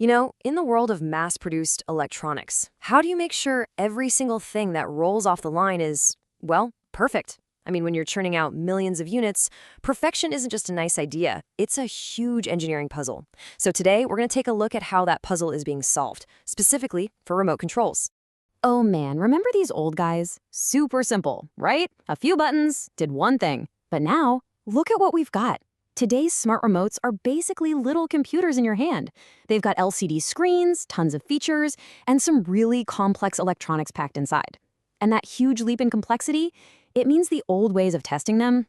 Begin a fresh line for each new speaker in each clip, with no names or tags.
In the world of mass-produced electronics, how do you make sure every single thing that rolls off the line is, well, perfect? When you're churning out millions of units, perfection isn't just a nice idea. It's a huge engineering puzzle. So today, we're going to take a look at how that puzzle is being solved, specifically for remote controls.
Oh man, remember these old guys? Super simple, right? A few buttons, did one thing. But now, look at what we've got. Today's smart remotes are basically little computers in your hand. They've got LCD screens, tons of features, and some really complex electronics packed inside. And that huge leap in complexity, it means the old ways of testing them,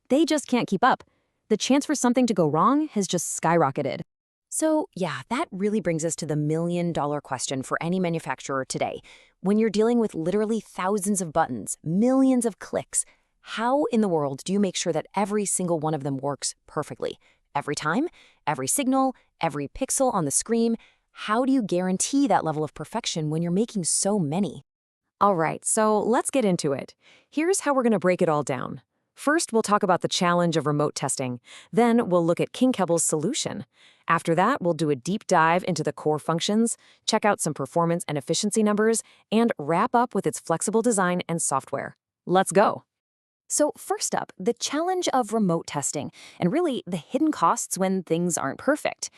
they just can't keep up. The chance for something to go wrong has just skyrocketed.
So, that really brings us to the million-dollar question for any manufacturer today. When you're dealing with literally thousands of buttons, millions of clicks, how in the world do you make sure that every single one of them works perfectly? Every time, every signal, every pixel on the screen? How do you guarantee that level of perfection when you're making so many?
All right, so let's get into it. Here's how we're going to break it all down. First, we'll talk about the challenge of remote testing. Then we'll look at Kingcable's solution. After that, we'll do a deep dive into the core functions, check out some performance and efficiency numbers, and wrap up with its flexible design and software. Let's go. So first up, the challenge of remote testing, and really the hidden costs when things aren't perfect.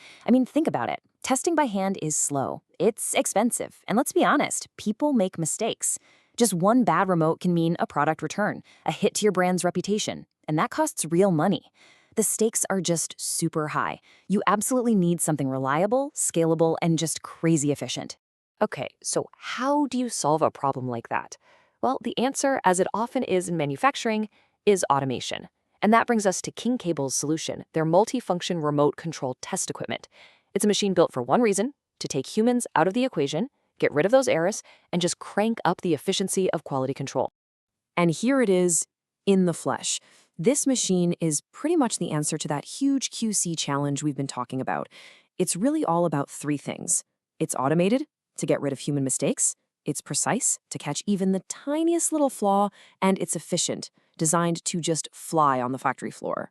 Think about it. Testing by hand is slow, it's expensive, and let's be honest, people make mistakes. Just one bad remote can mean a product return, a hit to your brand's reputation, and that costs real money. The stakes are just super high. You absolutely need something reliable, scalable, and just crazy efficient.
Okay, so how do you solve a problem like that? Well, the answer, as it often is in manufacturing, is automation. And that brings us to Kingcable's solution, their multifunction remote control test equipment. It's a machine built for one reason: to take humans out of the equation, get rid of those errors, and just crank up the efficiency of quality control.
And here it is in the flesh. This machine is pretty much the answer to that huge QC challenge we've been talking about. It's really all about three things. It's automated to get rid of human mistakes. It's precise to catch even the tiniest little flaw, and it's efficient, designed to just fly on the factory floor.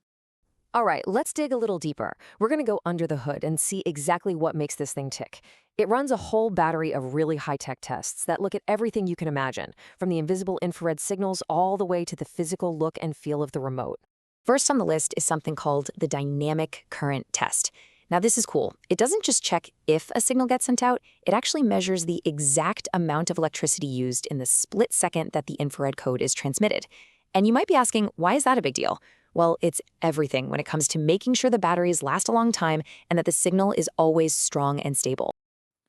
All right, let's dig a little deeper. We're going to go under the hood and see exactly what makes this thing tick. It runs a whole battery of really high-tech tests that look at everything you can imagine, from the invisible infrared signals all the way to the physical look and feel of the remote. First on the list is something called the dynamic current test. Now, this is cool. It doesn't just check if a signal gets sent out, it actually measures the exact amount of electricity used in the split second that the infrared code is transmitted. And you might be asking, why is that a big deal? Well, it's everything when it comes to making sure the batteries last a long time and that the signal is always strong and stable.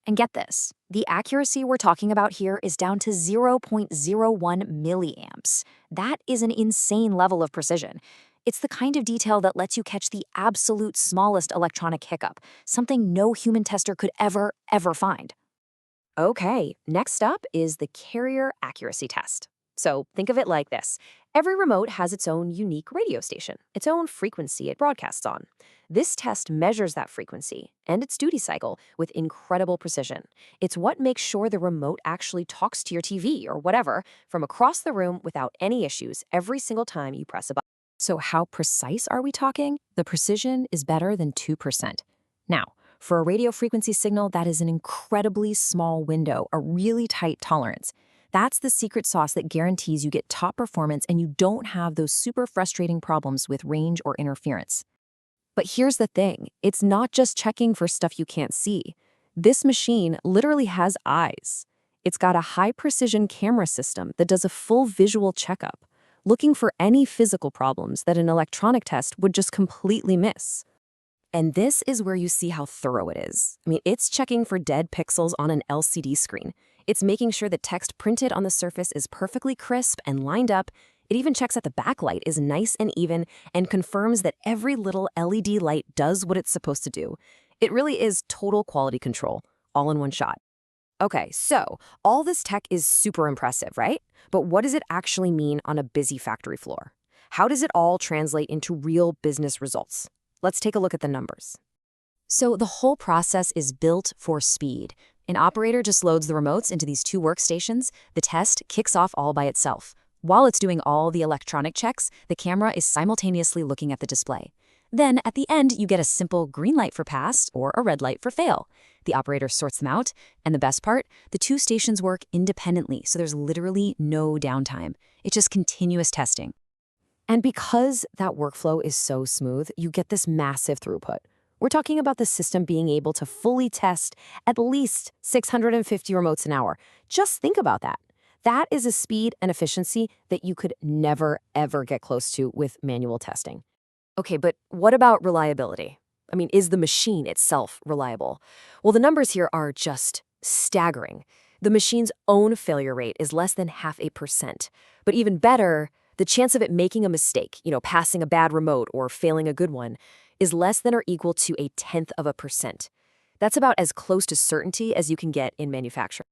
And get this, the accuracy we're talking about here is down to 0.01 milliamps. That is an insane level of precision. It's the kind of detail that lets you catch the absolute smallest electronic hiccup, something no human tester could ever find. Okay, next up is the carrier accuracy test. So think of it like this. Every remote has its own unique radio station, its own frequency it broadcasts on. This test measures that frequency and its duty cycle with incredible precision. It's what makes sure the remote actually talks to your TV or whatever from across the room without any issues every single time you press a button.
So how precise are we talking? The precision is better than 2%. Now, for a radio frequency signal, that is an incredibly small window, a really tight tolerance. That's the secret sauce that guarantees you get top performance and you don't have those super frustrating problems with range or interference. But here's the thing, it's not just checking for stuff you can't see. This machine literally has eyes. It's got a high-precision camera system that does a full visual checkup, looking for any physical problems that an electronic test would just completely miss. And this is where you see how thorough it is. It's checking for dead pixels on an LCD screen. It's making sure the text printed on the surface is perfectly crisp and lined up. It even checks that the backlight is nice and even and confirms that every little LED light does what it's supposed to do. It really is total quality control, all in one shot. Okay, so all this tech is super impressive, right? But what does it actually mean on a busy factory floor? How does it all translate into real business results? Let's take a look at the numbers. So the whole process is built for speed. An operator just loads the remotes into these two workstations. The test kicks off all by itself. While it's doing all the electronic checks, the camera is simultaneously looking at the display. Then, at the end, you get a simple green light for pass or a red light for fail. The operator sorts them out, and the best part, the two stations work independently, so there's literally no downtime. It's just continuous testing.
And because that workflow is so smooth, you get this massive throughput. We're talking about the system being able to fully test at least 650 remotes an hour. Just think about that. That is a speed and efficiency that you could never, ever get close to with manual testing. Okay, but what about reliability? I mean, is the machine itself reliable? Well, the numbers here are just staggering. The machine's own failure rate is less than 0.5%. But even better, the chance of it making a mistake, passing a bad remote or failing a good one, is less than or equal to 0.1%. That's about as close to certainty as you can get in manufacturing.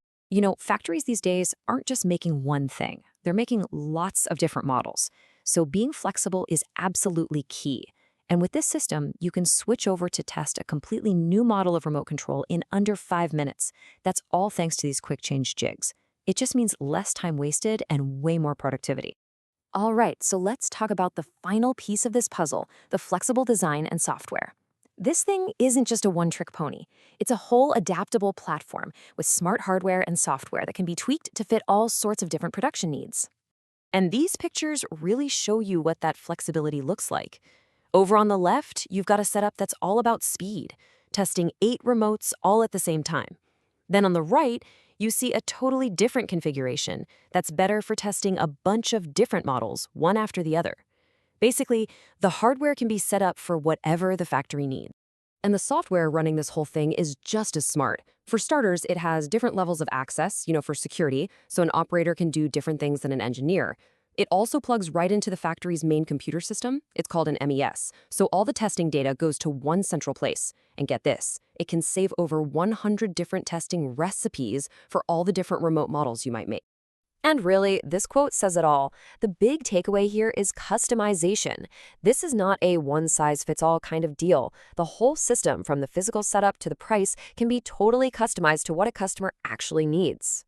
Factories these days aren't just making one thing. They're making lots of different models. So being flexible is absolutely key. And with this system, you can switch over to test a completely new model of remote control in under 5 minutes. That's all thanks to these quick change jigs. It just means less time wasted and way more productivity. All right, so let's talk about the final piece of this puzzle, the flexible design and software. This thing isn't just a one-trick pony. It's a whole adaptable platform with smart hardware and software that can be tweaked to fit all sorts of different production needs. And these pictures really show you what that flexibility looks like. Over on the left, you've got a setup that's all about speed, testing 8 remotes all at the same time. Then on the right, you see a totally different configuration that's better for testing a bunch of different models, one after the other. Basically, the hardware can be set up for whatever the factory needs. And the software running this whole thing is just as smart. For starters, it has different levels of access, for security, so an operator can do different things than an engineer. It also plugs right into the factory's main computer system. It's called an MES. So all the testing data goes to one central place. And get this, it can save over 100 different testing recipes for all the different remote models you might make. And really, this quote says it all. The big takeaway here is customization. This is not a one-size-fits-all kind of deal. The whole system, from the physical setup to the price, can be totally customized to what a customer actually needs.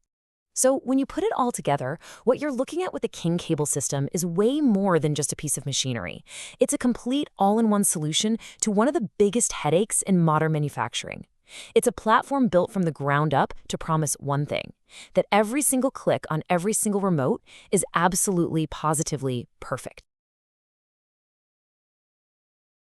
So when you put it all together, what you're looking at with the Kingcable system is way more than just a piece of machinery. It's a complete all-in-one solution to one of the biggest headaches in modern manufacturing. It's a platform built from the ground up to promise one thing, that every single click on every single remote is absolutely, positively perfect.